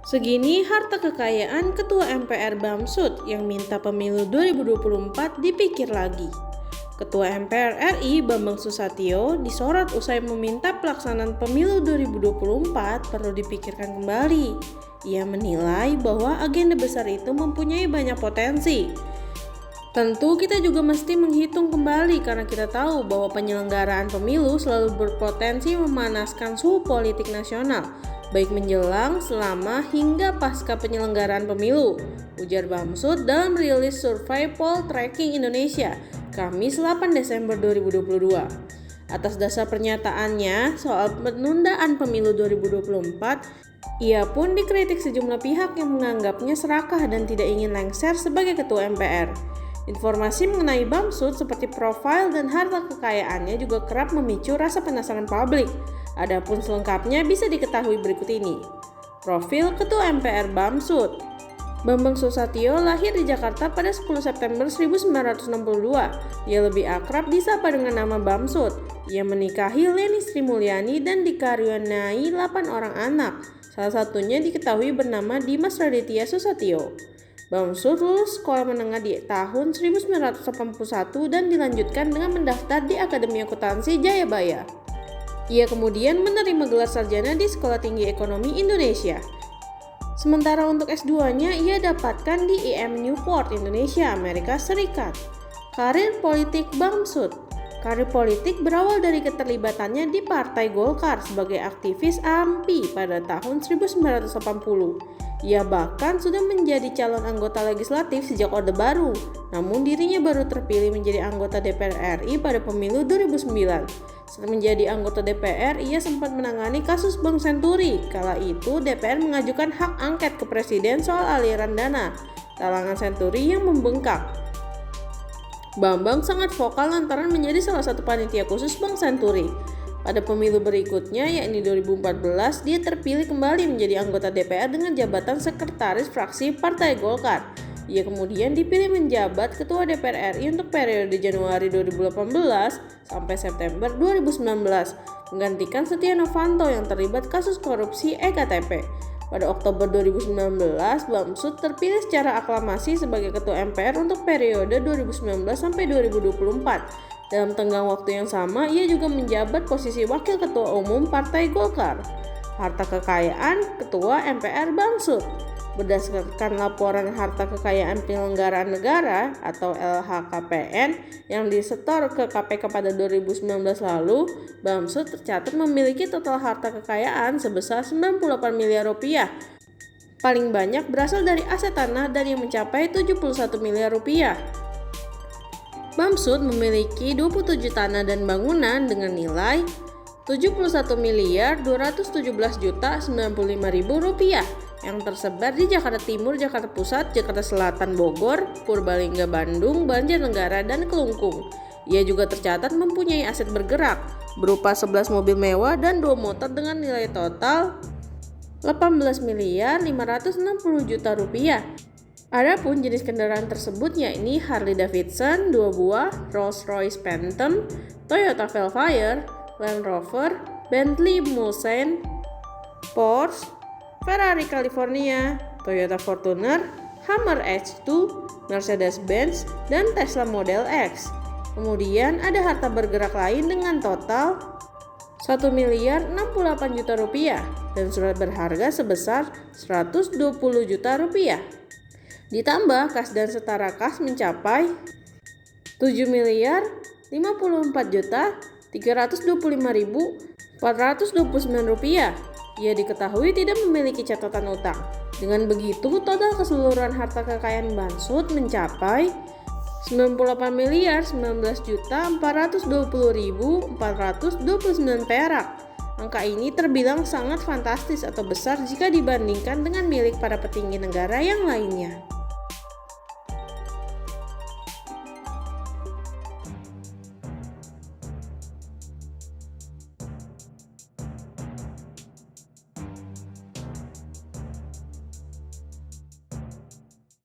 Segini harta kekayaan Ketua MPR Bamsud yang minta pemilu 2024 dipikir lagi. Ketua MPR RI Bambang Susatyo disorot usai meminta pelaksanaan pemilu 2024 perlu dipikirkan kembali. Ia menilai bahwa agenda besar itu mempunyai banyak potensi. Tentu kita juga mesti menghitung kembali karena kita tahu bahwa penyelenggaraan pemilu selalu berpotensi memanaskan suhu politik nasional, baik menjelang, selama, hingga pasca penyelenggaraan pemilu, ujar Bamsud dalam rilis survei Poll Tracking Indonesia, Kamis 8 Desember 2022. Atas dasar pernyataannya soal penundaan pemilu 2024, ia pun dikritik sejumlah pihak yang menganggapnya serakah dan tidak ingin lengser sebagai Ketua MPR. Informasi mengenai Bamsud seperti profil dan harta kekayaannya juga kerap memicu rasa penasaran publik. Adapun selengkapnya bisa diketahui berikut ini. Profil Ketua MPR Bamsud. Bambang Susatyo lahir di Jakarta pada 10 September 1962. Ia lebih akrab disapa dengan nama Bamsud. Ia menikahi Leni Sri Mulyani dan dikaruniai 8 orang anak. Salah satunya diketahui bernama Dimas Raditya Susatyo. Bamsud lulus sekolah menengah di tahun 1981 dan dilanjutkan dengan mendaftar di Akademi Akuntansi Jayabaya. Ia kemudian menerima gelar sarjana di Sekolah Tinggi Ekonomi Indonesia. Sementara untuk S2-nya ia dapatkan di IM Newport, Indonesia, Amerika Serikat. Karir politik Bamsud. Karir politik berawal dari keterlibatannya di Partai Golkar sebagai aktivis AMPI pada tahun 1980. Ia bahkan sudah menjadi calon anggota legislatif sejak Orde Baru, namun dirinya baru terpilih menjadi anggota DPR RI pada pemilu 2009. Setelah menjadi anggota DPR, ia sempat menangani kasus Bank Senturi. Kala itu DPR mengajukan hak angket ke Presiden soal aliran dana talangan Senturi yang membengkak. Bambang sangat vokal lantaran menjadi salah satu panitia khusus Bank Senturi. Pada pemilu berikutnya, yakni 2014, dia terpilih kembali menjadi anggota DPR dengan jabatan sekretaris fraksi Partai Golkar. Ia kemudian dipilih menjabat Ketua DPR RI untuk periode Januari 2018 sampai September 2019, menggantikan Setia Novanto yang terlibat kasus korupsi EKTP. Pada Oktober 2019, Bamsud terpilih secara aklamasi sebagai Ketua MPR untuk periode 2019 sampai 2024. Dalam tenggang waktu yang sama, ia juga menjabat posisi Wakil Ketua Umum Partai Golkar. Harta kekayaan Ketua MPR Bamsud. Berdasarkan laporan harta kekayaan penyelenggaraan negara atau LHKPN yang disetor ke KPK pada 2019 lalu, Bamsud tercatat memiliki total harta kekayaan sebesar 98 miliar rupiah. Paling banyak berasal dari aset tanah dan yang mencapai 71 miliar rupiah. Bamsud memiliki 27 tanah dan bangunan dengan nilai 71 miliar 217 juta 95 ribu rupiah yang tersebar di Jakarta Timur, Jakarta Pusat, Jakarta Selatan, Bogor, Purbalingga, Bandung, Banjarnegara, dan Kelungkung. Ia juga tercatat mempunyai aset bergerak berupa 11 mobil mewah dan 2 motor dengan nilai total 18 miliar 560 juta rupiah. Adapun jenis kendaraan tersebut yakni Harley Davidson 2 buah, Rolls-Royce Phantom, Toyota Velfire, Land Rover, Bentley Mulsanne, Porsche, Ferrari California, Toyota Fortuner, Hummer H2, Mercedes-Benz, dan Tesla Model X. Kemudian ada harta bergerak lain dengan total 1 miliar 68 juta rupiah dan surat berharga sebesar 120 juta rupiah. Ditambah kas dan setara kas mencapai 7 miliar 54 juta 325.429 rupiah. Ia diketahui tidak memiliki catatan utang. Dengan begitu, total keseluruhan harta kekayaan Bamsud mencapai 98 miliar 19 juta 420.429 perak. Angka ini terbilang sangat fantastis atau besar jika dibandingkan dengan milik para petinggi negara yang lainnya.